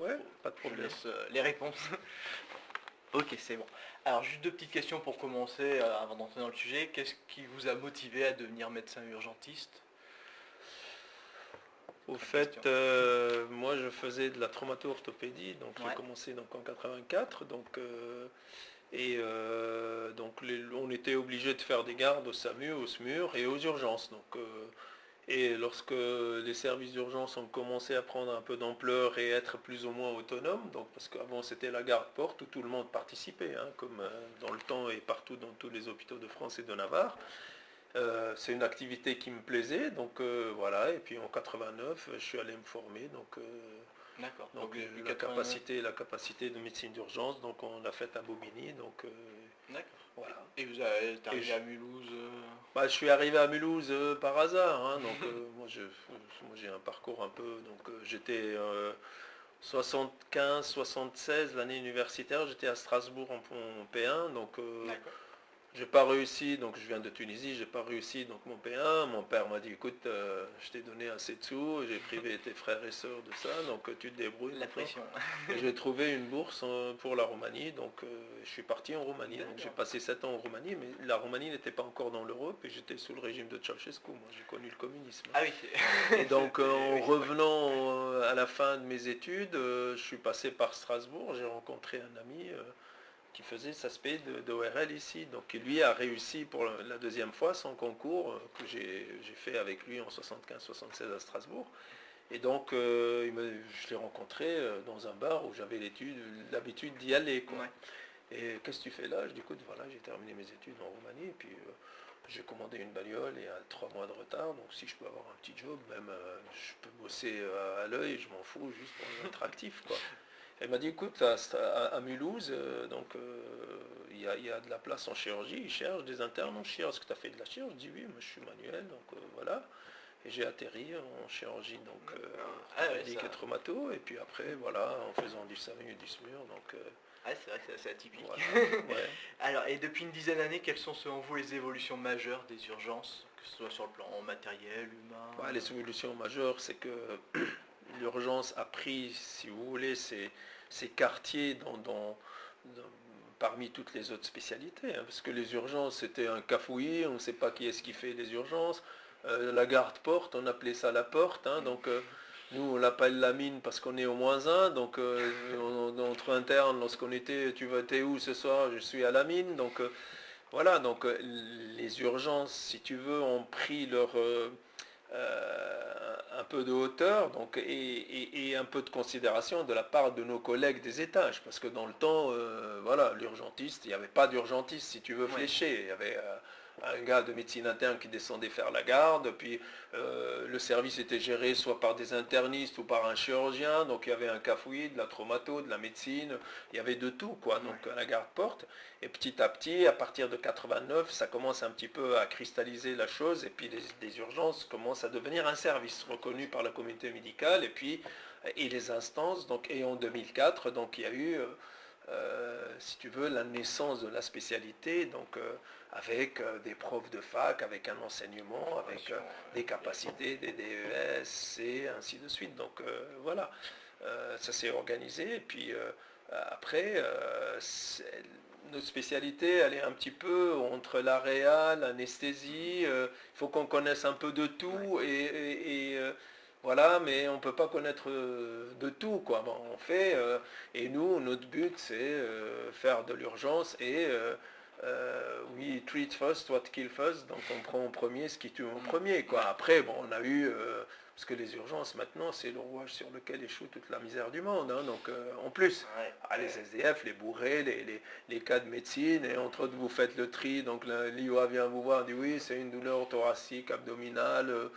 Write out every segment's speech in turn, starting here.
Ouais, pas de Je problème. laisse les réponses. Ok, c'est bon. Alors, juste deux petites questions pour commencer, avant d'entrer dans le sujet. Qu'est-ce qui vous a motivé à devenir médecin urgentiste? Au Première fait, question. moi je faisais de la traumato-orthopédie, donc j'ai Ouais, commencé donc en 84, on était obligé de faire des gardes au SAMU, au SMUR et aux urgences. Et lorsque les services d'urgence ont commencé à prendre un peu d'ampleur et être plus ou moins autonomes, donc parce qu'avant c'était la garde-porte où tout le monde participait, hein, comme dans le temps et partout dans tous les hôpitaux de France et de Navarre. C'est une activité qui me plaisait, voilà. Et puis en 89, je suis allé me former, d'accord. Donc, depuis 89. la capacité de médecine d'urgence, donc on l'a faite à Bobigny, D'accord. voilà. Et vous êtes Et arrivé à Mulhouse. bah, je suis arrivé à Mulhouse par hasard, hein, moi j'ai un parcours un peu, j'étais 75, 76 l'année universitaire, j'étais à Strasbourg en P1, D'accord. j'ai pas réussi, donc je viens de Tunisie, j'ai pas réussi donc mon P1. Mon père m'a dit écoute, je t'ai donné assez de sous, j'ai privé tes frères et sœurs de ça, tu te débrouilles La maintenant. pression. Et j'ai trouvé une bourse pour la Roumanie, je suis parti en Roumanie. Donc j'ai D'accord. passé 7 ans en Roumanie, mais la Roumanie n'était pas encore dans l'Europe et j'étais sous le régime de Ceausescu. Moi j'ai connu le communisme. Ah oui. Et donc en Oui, c'est vrai. revenant à la fin de mes études, je suis passé par Strasbourg, j'ai rencontré un ami qui faisait sa spé d'ORL ici. Donc lui a réussi pour la deuxième fois son concours que j'ai fait avec lui en 75-76 à Strasbourg. Et je l'ai rencontré dans un bar où j'avais l'habitude d'y aller, quoi. Ouais. Et qu'est-ce que tu fais là? Je dis écoute, voilà, j'ai terminé mes études en Roumanie et puis j'ai commandé une bagnole et à 3 mois de retard. Donc si je peux avoir un petit job, même je peux bosser à l'œil, je m'en fous, juste pour être actif, quoi. Elle m'a dit, écoute, à Mulhouse, il y a de la place en chirurgie, ils cherchent des internes en chirurgie. Est-ce que tu as fait de la chirurgie? Je dis oui, moi je suis manuel, voilà. Et j'ai atterri en chirurgie, D'accord. Ah ouais, orthopédique ça. et traumato, et puis après, voilà, en faisant du SAMU et du SMUR, Ah, c'est vrai que c'est assez atypique. voilà, ouais. Alors, et depuis une dizaine d'années, quelles sont selon vous les évolutions majeures des urgences, que ce soit sur le plan matériel, humain? Ouais, les solutions majeures, c'est que l'urgence a pris, si vous voulez, ses quartiers dans- parmi toutes les autres spécialités, hein, parce que les urgences, c'était un cafouillis, on ne sait pas qui est-ce qui fait les urgences. La garde-porte, on appelait ça la porte, hein, nous, on l'appelle la mine parce qu'on est au -1, entre internes, lorsqu'on était, t'es où ce soir? Je suis à la mine, voilà, les urgences, si tu veux, ont pris un peu de hauteur et un peu de considération de la part de nos collègues des étages. Parce que dans le temps, voilà, l'urgentiste, il n'y avait pas d'urgentiste, si tu veux, Oui. fléché. Il y avait un gars de médecine interne qui descendait faire la garde, puis le service était géré soit par des internistes ou par un chirurgien, donc il y avait un cafouillis, de la traumato, de la médecine, il y avait de tout, quoi, Ouais. à la garde-porte. Et petit à petit, à partir de 89, ça commence un petit peu à cristalliser la chose, et puis les urgences commencent à devenir un service reconnu par la communauté médicale, et les instances, et en 2004, il y a eu, si tu veux, la naissance de la spécialité, avec des profs de fac, avec un enseignement, avec Formation, des capacités, des DES, et ainsi de suite. Voilà. Ça s'est organisé, et puis après, notre spécialité, elle est un petit peu entre l'aréa, l'anesthésie. Il faut qu'on connaisse un peu de ouais. tout voilà, mais on ne peut pas connaître de tout, quoi. Bon, et nous, notre but, c'est faire de l'urgence we treat first what kill first, donc on prend en premier ce qui tue en premier, quoi. Ouais. Après, bon, on a eu, parce que les urgences maintenant, c'est le rouage sur lequel échoue toute la misère du monde, hein, en plus. Ouais. Les SDF, les bourrés, les cas de médecine, et entre autres vous faites le tri, donc l'IOA vient vous voir, dit oui, c'est une douleur thoracique, abdominale,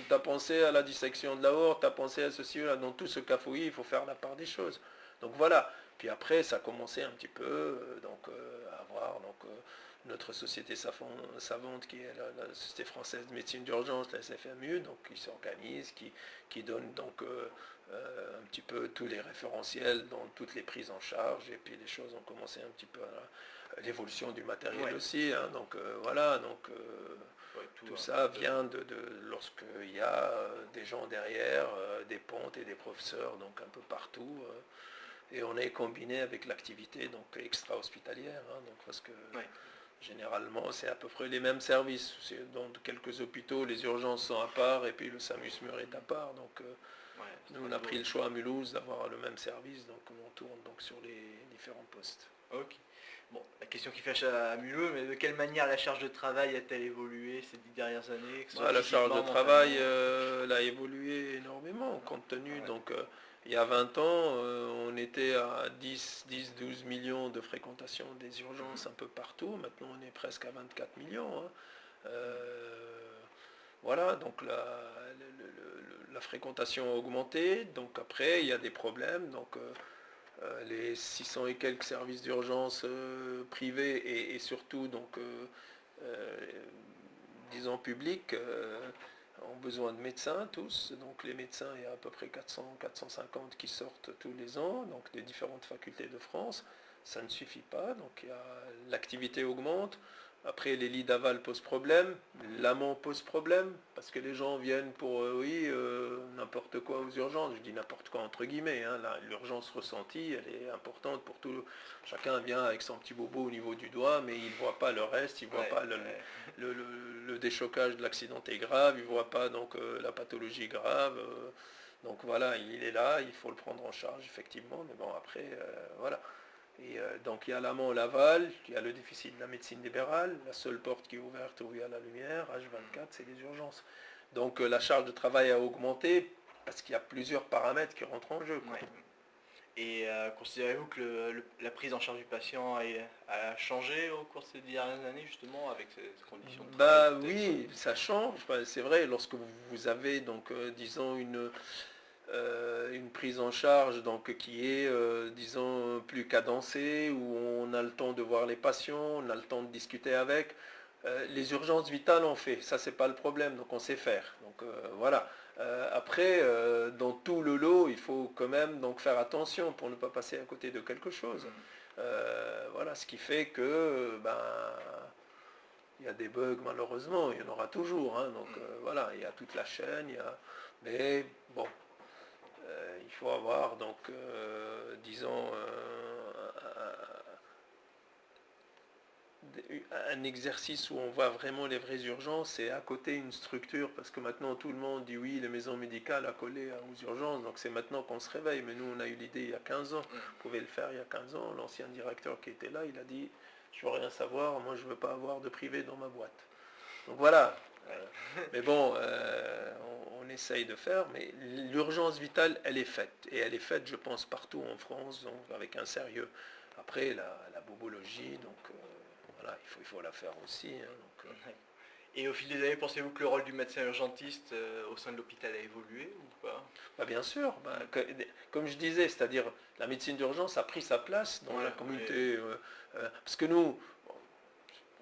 t'as pensé à la dissection de l'aorte, t'as pensé à ceci, là, dans tout ce cafouillis, il faut faire la part des choses. Donc voilà. Puis après, ça a commencé un petit peu à voir notre société savante qui est la Société française de médecine d'urgence, la SFMU, qui s'organise, qui donne un petit peu tous les référentiels dans toutes les prises en charge, et puis les choses ont commencé un petit peu l'évolution du matériel Ouais. aussi, hein, donc voilà, donc Ouais, tout un ça peu vient de lorsqu'il y a des gens derrière, des pontes et des professeurs, donc un peu partout, et on est combiné avec l'activité donc extra-hospitalière, hein, donc parce que ouais. généralement c'est à peu près les mêmes services. Dans quelques hôpitaux, les urgences sont à part et puis le SAMUS Mur est à part, donc Ouais, nous c'est on a toujours- pris le choix à Mulhouse d'avoir le même service, donc on tourne donc sur les différents postes. Ok. Bon, la question qui fâche à Mulhouse, mais de quelle manière la charge de travail a-t-elle évolué ces 10 dernières années, que ce soit La charge de physiquement, travail mentalement? elle a évolué énormément compte tenu. Ouais. Donc, il y a 20 ans, on était à 12 millions de fréquentation des urgences un peu partout. Maintenant, on est presque à 24 millions, hein. Voilà, donc la fréquentation a augmenté. Donc après, il y a des problèmes. Donc, les 600 et quelques services d'urgence privés et surtout donc euh, disons publics ont besoin de médecins tous. Donc les médecins, il y a à peu près 400, 450 qui sortent tous les ans, donc des différentes facultés de France. Ça ne suffit pas, donc l'activité augmente. Après, les lits d'aval posent problème, l'amont pose problème, parce que les gens viennent pour, n'importe quoi aux urgences. Je dis n'importe quoi entre guillemets, hein. L'urgence ressentie, elle est importante pour tout. Chacun vient avec son petit bobo au niveau du doigt, mais il ne voit pas le reste, il ne voit Ouais, pas ouais. le déchocage de l'accidenté grave, il ne voit pas donc la pathologie grave. Donc voilà, il est là, il faut le prendre en charge effectivement, mais bon après, voilà. Et donc il y a l'amont, l'aval, il y a le déficit de la médecine libérale, la seule porte qui est ouverte où il y a la lumière, H24, c'est les urgences. Donc la charge de travail a augmenté parce qu'il y a plusieurs paramètres qui rentrent en jeu, quoi. Ouais. Et considérez-vous que la prise en charge du patient a changé au cours de ces 10 dernières années, justement, avec ces conditions de travail Bah peut-être? oui, ça change. Bah, c'est vrai, lorsque vous avez donc, disons, une prise en charge donc, qui est, disons, plus cadencée, où on a le temps de voir les patients, on a le temps de discuter avec. Les urgences vitales on fait, ça c'est pas le problème, donc on sait faire. Donc voilà. Après, dans tout le lot, il faut quand même donc faire attention pour ne pas passer à côté de quelque chose. Mm. Voilà, ce qui fait que ben il y a des bugs malheureusement, il y en aura toujours, hein. Donc Mm. voilà, il y a toute la chaîne, mais bon, il faut avoir donc, disons, un exercice où on voit vraiment les vraies urgences, c'est à côté une structure, parce que maintenant tout le monde dit oui, les maisons médicales accolées aux urgences, donc c'est maintenant qu'on se réveille, mais nous on a eu l'idée il y a 15 ans, Mm. on pouvait le faire il y a 15 ans, l'ancien directeur qui était là, il a dit, je veux rien savoir, moi je veux pas avoir de privé dans ma boîte. Donc voilà. Ouais. Mais bon, on essaye de faire, mais l'urgence vitale, elle est faite. Et elle est faite, je pense, partout en France, donc avec un sérieux. Après, la bobologie, donc voilà, il faut la faire aussi, hein, donc, Ouais. Et au fil des années, pensez-vous que le rôle du médecin urgentiste au sein de l'hôpital a évolué ou pas? bah, bien sûr, bah, Mm. comme je disais, c'est-à-dire la médecine d'urgence a pris sa place dans la Ouais, communauté. Parce que nous,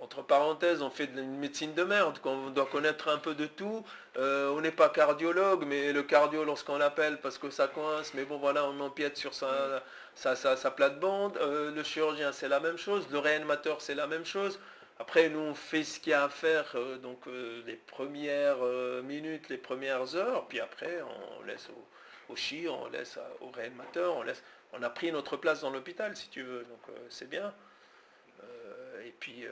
entre parenthèses, on fait une médecine de merde, on doit connaître un peu de tout. On n'est pas cardiologue, mais le cardio, lorsqu'on l'appelle parce que ça coince, mais bon voilà, on empiète sur mm. sa plate-bande. Le chirurgien, c'est la même chose. Le réanimateur, c'est la même chose. Après, nous, on fait ce qu'il y a à faire, donc les premières minutes, les premières heures, puis après, on laisse au chir, on laisse au réanimateur, on a pris notre place dans l'hôpital, si tu veux, donc c'est bien. Et puis,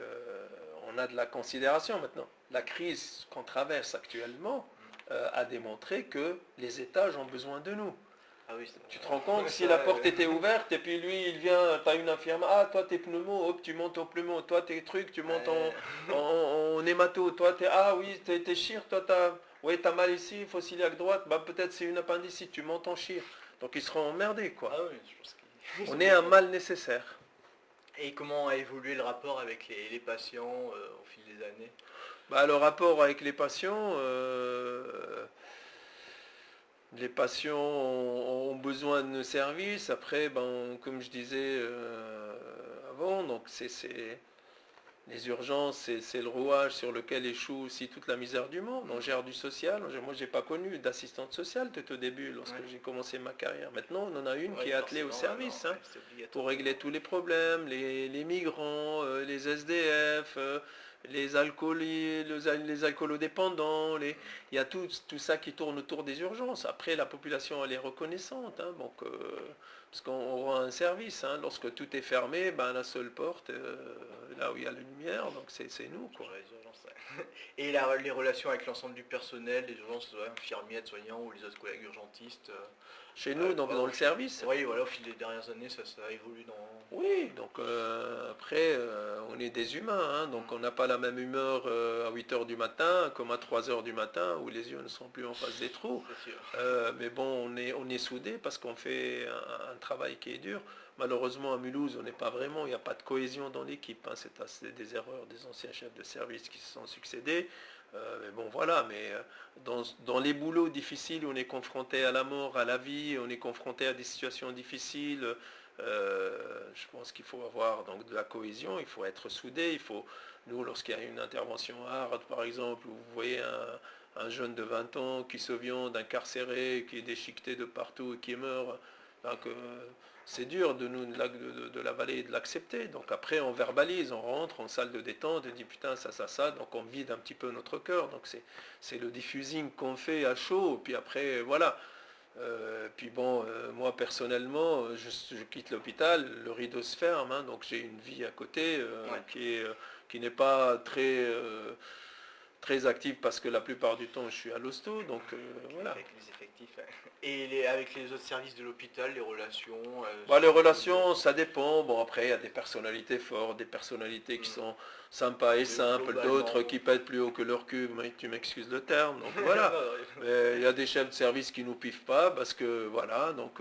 on a de la considération maintenant. La crise qu'on traverse actuellement a démontré que les étages ont besoin de nous. Ah oui, Tu te rends compte, c'est si la vrai. porte était ouverte et puis lui il vient, tu as une infirmière, ah toi t'es pneumo, hop tu montes au pneumo, toi t'es truc, tu montes Ouais. en hémato, toi t'es, ah oui t'es chir, toi t'as mal ici, fossiliaque droite, bah peut-être c'est une appendicite, tu montes en chir. Donc ils seront emmerdés quoi. Ah oui, je pense qu'ils On sont est un besoin. mal nécessaire. Et comment a évolué le rapport avec les patients au fil des années? Bah, le rapport avec les patients ont besoin de nos services. Après, ben, comme je disais avant, donc Les urgences, c'est le rouage sur lequel échoue aussi toute la misère du monde. On gère du social. Moi, j'ai pas connu d'assistante sociale tout au début, lorsque Ouais. j'ai commencé ma carrière. Maintenant, on en a une Ouais, qui est attelée au forcément, service, maintenant, hein, ouais, c'est pour obligatoire. régler tous les problèmes, les migrants, les SDF, les les alcoolodépendants. Il y a tout ça qui tourne autour des urgences. Après, la population, elle est reconnaissante, hein, donc, parce qu'on rend un service, hein. Lorsque tout est fermé, ben, la seule porte, là où il y a la lumière, donc c'est nous, quoi. Sur les urgences, ouais. Et les relations avec l'ensemble du personnel, les urgences, ouais, infirmiers, soignants ou les autres collègues urgentistes. Chez nous, donc Ouais, dans le service. oui, voilà, au fil des dernières années, ça évolue dans. Oui, donc après, on est des humains, hein, donc on n'a pas la même humeur à 8 heures du matin comme à 3 heures du matin où les yeux ne sont plus en face des trous. C'est sûr. Mais bon, on est soudés parce qu'on fait un travail qui est dur. Malheureusement, à Mulhouse, on n'est pas vraiment, il n'y a pas de cohésion dans l'équipe, hein, c'est des erreurs des anciens chefs de service qui se sont succédés. Mais bon, voilà, mais dans les boulots difficiles, on est confronté à la mort, à la vie, on est confronté à des situations difficiles. Je pense qu'il faut avoir donc de la cohésion, il faut être soudé, nous, lorsqu'il y a une intervention hard, par exemple, où vous voyez un jeune de 20 ans qui se vient d'incarcéré, qui est déchiqueté de partout et qui meurt, donc c'est dur de l'avaler et de l'accepter. Donc après, on verbalise, on rentre en salle de détente, on dit putain, ça, donc on vide un petit peu notre cœur. Donc c'est le diffusing qu'on fait à chaud, puis après, voilà. Puis bon, moi personnellement, je quitte l'hôpital, le rideau se ferme, hein, donc j'ai une vie à côté Ouais. qui n'est pas très active parce que la plupart du temps je suis à l'hosto, donc voilà. Avec les effectifs. Ouais. Et avec les autres services de l'hôpital, les relations. Bah, les relations, ça dépend. Bon, après, il y a des personnalités fortes, des personnalités qui sont sympas et simples, d'autres qui pètent plus haut que leur cul, mais tu m'excuses le terme. Donc voilà. Mais il y a des chefs de service qui nous piffent pas parce que voilà, donc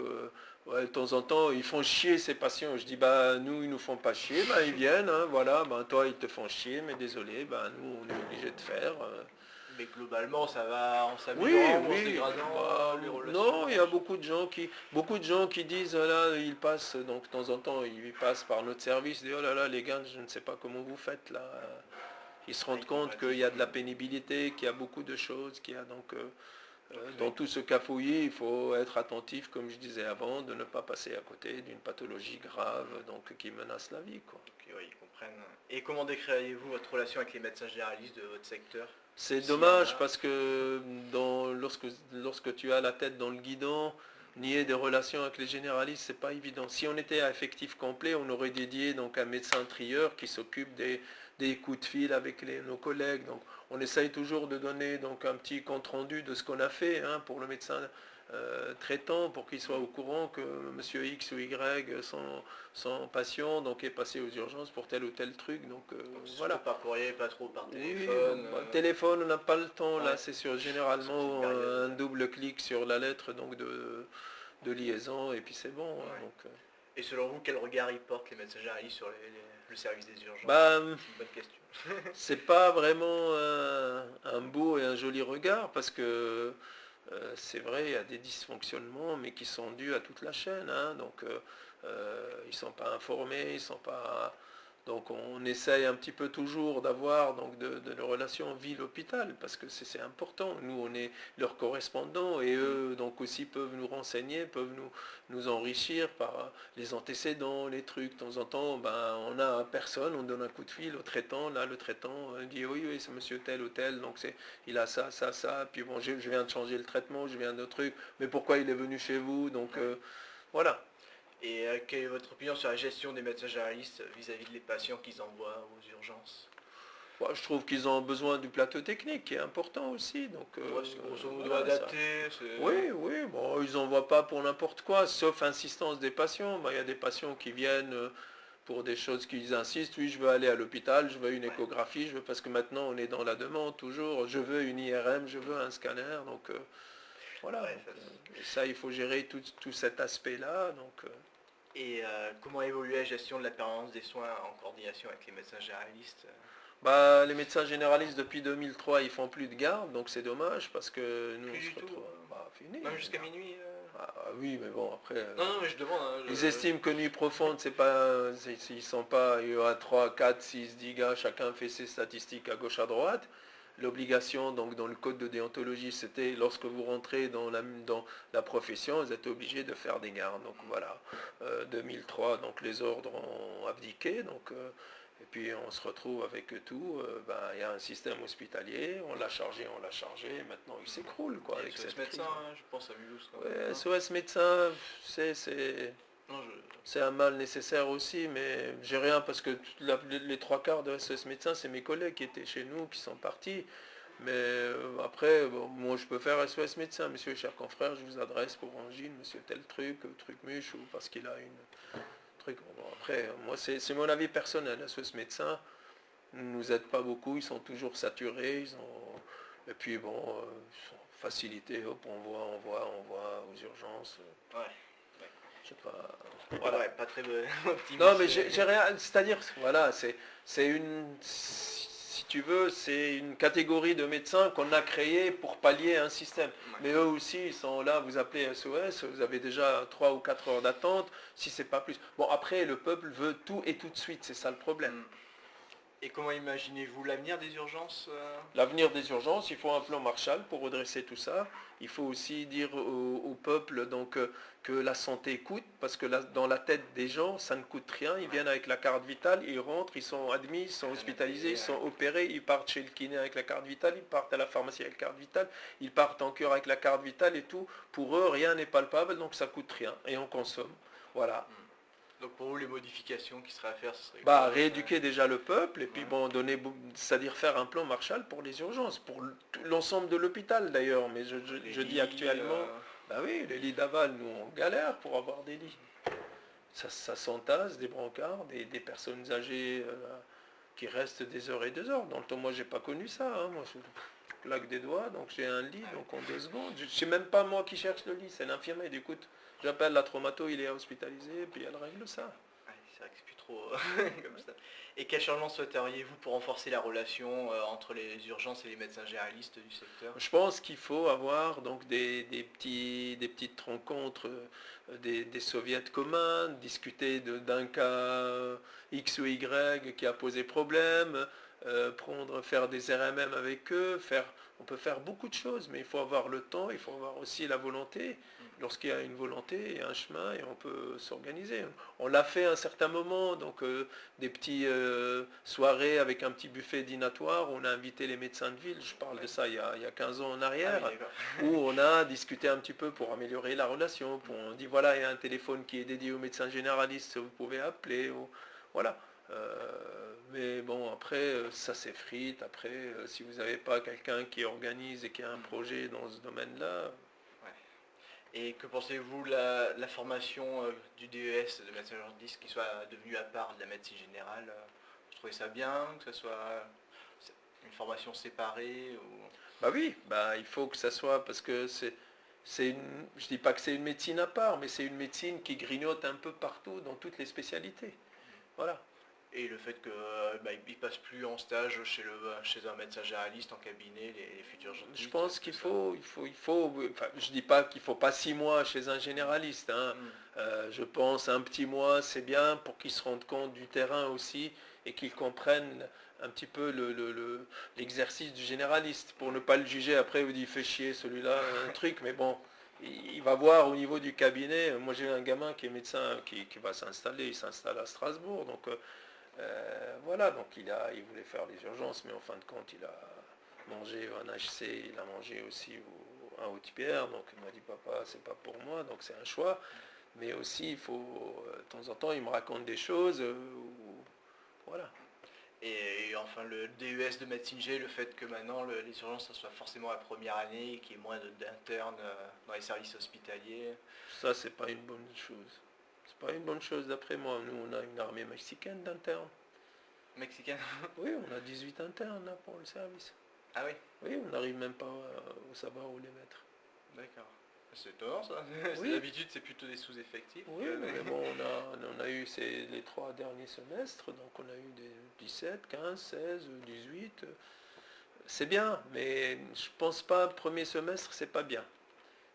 ouais, de temps en temps, ils font chier ces patients. Je dis bah nous, ils nous font pas chier, bah ils viennent, hein, voilà, bah toi ils te font chier, mais désolé, bah nous on est obligé de faire. Mais globalement, ça va en Oui, s'améliorant ou en se oui. dégradant, Bah, les relations. non, il y a beaucoup de gens qui disent, là, ils passent, donc de temps en temps, ils passent par notre service, ils disent, oh là là, les gars, je ne sais pas comment vous faites là. Ils se rendent compte qu'il y a de la pénibilité, qu'il y a beaucoup de choses, qu'il y a donc, dans tout ce cafouillis, il faut être attentif, comme je disais avant, de ne pas passer à côté d'une pathologie grave, donc qui menace la vie, quoi. Ok, ouais, ils comprennent. Et comment décririez-vous votre relation avec les médecins généralistes de votre secteur? C'est S'il y en dommage a. parce que lorsque tu as la tête dans le guidon, nier des relations avec les généralistes, c'est pas évident. Si on était à effectif complet, on aurait dédié donc un médecin trieur qui s'occupe des coups de fil avec nos collègues. Donc on essaye toujours de donner donc un petit compte rendu de ce qu'on a fait, hein, pour le médecin traitant, pour qu'il soit au courant que monsieur X ou Y, son patient donc est passé aux urgences pour tel ou tel truc. Donc voilà. Pas courrier, pas trop par Oui, téléphone. bon, téléphone, on n'a pas le temps, là, Ouais. c'est sur Surtout cette généralement période. un double clic sur la lettre donc de liaison, et puis c'est bon, hein, Ouais. donc, Et selon vous, quel regard ils portent les médecins généralistes sur le service des urgences? bah, C'est une bonne question. c'est pas vraiment un beau et un joli regard, parce que c'est vrai, il y a des dysfonctionnements, mais qui sont dus à toute la chaîne, hein, donc ils sont pas informés, ils sont pas. Donc on essaye un petit peu toujours d'avoir donc de relations ville-hôpital parce que c'est important. Nous on est leurs correspondants et eux donc aussi peuvent nous renseigner, peuvent nous enrichir par les antécédents, les trucs. De temps en temps, ben, on a personne, on donne un coup de fil au traitant. Là le traitant dit oui c'est monsieur tel ou tel, donc il a ça. Puis bon je viens de changer le traitement, je viens de truc. Mais pourquoi il est venu chez vous? Donc voilà. Et quelle est votre opinion sur la gestion des médecins généralistes vis-à-vis des patients qu'ils envoient aux urgences? Bon, je trouve qu'ils ont besoin du plateau technique qui est important aussi. Donc, Ouais, c'est grosso modo voilà, adapté. oui, bon, ils n'envoient pas pour n'importe quoi, sauf insistance des patients. Bon, il y a des patients qui viennent pour des choses qu'ils insistent. Oui, je veux aller à l'hôpital, je veux une échographie, parce que maintenant on est dans la demande toujours. Je veux une IRM, je veux un scanner. Donc voilà. Ouais, Et ça, il faut gérer tout cet aspect-là. Donc, Et comment évolue la gestion de la permanence des soins en coordination avec les médecins généralistes? bah, les médecins généralistes depuis 2003 ils font plus de garde, donc c'est dommage parce que nous Plus on du se tout. retrouve. Bah, fini. Même jusqu'à minuit. Ah, oui, mais bon, après, Non, mais je demande. Hein, ils estiment que nuit profonde, c'est pas, ils sont pas, il y aura 3, 4, 6, 10 gars, chacun fait ses statistiques à gauche, à droite. L'obligation, donc dans le code de déontologie, c'était lorsque vous rentrez dans la profession, vous êtes obligé de faire des gardes. Donc voilà, 2003, donc les ordres ont abdiqué, donc et puis on se retrouve avec tout. Ben, il y a un système hospitalier, on l'a chargé, et maintenant il s'écroule quoi et avec SOS cette médecin, crise. hein, je pense à Mulhouse quand même. Ouais, Hein. SOS médecin, c'est Non, c'est un mal nécessaire aussi, mais j'ai rien parce que les trois quarts de SOS médecin, c'est mes collègues qui étaient chez nous, qui sont partis. Mais après, bon, moi je peux faire SOS médecin, monsieur cher confrère, je vous adresse pour angine, monsieur tel truc, truc muche, ou parce qu'il a une truc. Bon, après, moi c'est mon avis personnel, SOS médecin ne nous aide pas beaucoup, ils sont toujours saturés, et puis bon, ils sont facilités, hop, on voit aux urgences, ouais. je sais pas. Voilà. Voilà. Ouais, pas très optimiste. Non, mais j'ai rien. C'est-à-dire, voilà, c'est une. Si tu veux, c'est une catégorie de médecins qu'on a créée pour pallier un système. Ouais. Mais eux aussi, ils sont là, vous appelez SOS, vous avez déjà 3 ou 4 heures d'attente, si c'est pas plus. Bon, après, le peuple veut tout et tout de suite, c'est ça le problème. Et comment imaginez-vous l'avenir des urgences L'avenir des urgences, il faut un plan Marshall pour redresser tout ça. Il faut aussi dire au peuple donc, que la santé coûte, parce que là, dans la tête des gens, ça ne coûte rien. Ils viennent avec la carte vitale, ils rentrent, ils sont admis, ils sont hospitalisés, ils sont opérés, ils partent chez le kiné avec la carte vitale, ils partent à la pharmacie avec la carte vitale, ils partent en cure avec la carte vitale et tout. Pour eux, rien n'est palpable, donc ça coûte rien. Et on consomme. Voilà. Donc pour vous, les modifications qui seraient à faire, ce serait Bah, quoi rééduquer déjà le peuple et puis Ouais. bon, c'est-à-dire faire un plan Marshall pour les urgences, pour l'ensemble de l'hôpital d'ailleurs, mais Les je dis lits, actuellement, bah oui, les lits d'aval, nous on galère pour avoir des lits. Ça s'entasse, des brancards, des personnes âgées qui restent des heures et des heures. Dans le temps, moi j'ai pas connu ça, hein. Moi je claque des doigts, donc j'ai un lit, donc en 2 secondes. C'est même pas moi qui cherche le lit, c'est l'infirmière. Écoute, j'appelle la traumato, il est hospitalisé, puis elle règle ça. Ouais, c'est vrai que c'est plus trop comme ça. Et quel changement souhaiteriez-vous pour renforcer la relation entre les urgences et les médecins généralistes du secteur? Je pense qu'il faut avoir donc des petites rencontres, des soviets communs, discuter d'un cas X ou Y qui a posé problème, faire des RMM avec eux, on peut faire beaucoup de choses, mais il faut avoir le temps, il faut avoir aussi la volonté. Lorsqu'il y a une volonté, il y a un chemin et on peut s'organiser. On l'a fait à un certain moment, donc des petites soirées avec un petit buffet dînatoire. On a invité les médecins de ville, je parle de ça il y a 15 ans en arrière, Ah oui, d'accord. où on a discuté un petit peu pour améliorer la relation. On dit voilà, il y a un téléphone qui est dédié aux médecins généralistes, vous pouvez appeler. Voilà. Mais bon, après, ça s'effrite. Après, si vous n'avez pas quelqu'un qui organise et qui a un projet dans ce domaine-là, Ouais. Et que pensez-vous la formation du DES de médecin urgentiste qui soit devenue à part de la médecine générale vous trouvez ça bien, que ce soit une formation séparée ou... bah oui, bah il faut que ça soit parce que je dis pas que c'est une médecine à part, mais c'est une médecine qui grignote un peu partout dans toutes les spécialités. Voilà. Et le fait qu'ils ne passent plus en stage chez un médecin généraliste en cabinet, les futurs urgentistes. Je pense tout qu'il ça. faut, enfin, je dis pas qu'il faut pas 6 mois chez un généraliste, hein. Je pense un petit mois, c'est bien pour qu'ils se rendent compte du terrain aussi et qu'ils comprennent un petit peu l'exercice du généraliste pour ne pas le juger. Après, vous dites, il fait chier celui-là, un truc, mais bon, il va voir au niveau du cabinet. Moi, j'ai un gamin qui est médecin qui va s'installer, il s'installe à Strasbourg, donc voilà, donc il voulait faire les urgences, mais en fin de compte, il a mangé un HC, il a mangé aussi un Haute-Pierre, donc il m'a dit papa, c'est pas pour moi, donc c'est un choix. Mais aussi, il faut, de temps en temps, il me raconte des choses, voilà. Et enfin le DES de médecine G, le fait que maintenant les urgences ça soit forcément la première année, qu'il y ait moins d'internes dans les services hospitaliers. Ça, c'est pas une bonne chose. C'est pas une bonne chose d'après moi. Nous, on a une armée mexicaine d'internes. Mexicaine. Oui, on a 18 internes là pour le service. Ah oui, Oui, on n'arrive même pas à savoir où les mettre. d'accord. C'est étonnant ça. Oui. D'habitude c'est plutôt des sous-effectifs. Oui, mais bon, on a eu les 3 derniers semestres, donc on a eu des 17, 15, 16, 18. C'est bien, mais je pense pas, premier semestre, c'est pas bien.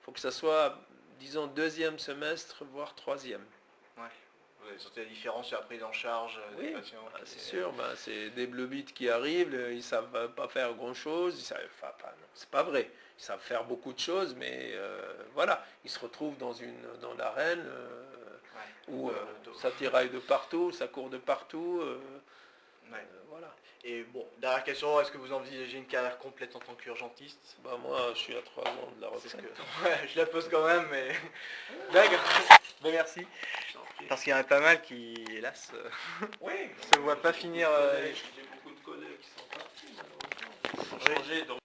Il faut que ça soit disons, deuxième semestre, voire troisième. Ouais. Vous avez senti la différence sur la prise en charge des Oui, patients c'est sûr, c'est des blebites qui arrivent, ils savent pas faire grand-chose, non, c'est pas vrai, ils savent faire beaucoup de choses, mais voilà, ils se retrouvent dans l'arène où ça tiraille de partout, ça court de partout, Ouais. voilà. Et bon, dernière question, est-ce que vous envisagez une carrière complète en tant qu'urgentiste? Bah moi, je suis à 3 ans de la C'est ce retraite. que... Ouais, je la pose quand même, mais... D'accord. Ben, merci. Parce qu'il y en a pas mal qui, hélas, Oui, se voient pas finir... j'ai beaucoup de collègues qui sont partis, malheureusement. Ils ont changé, donc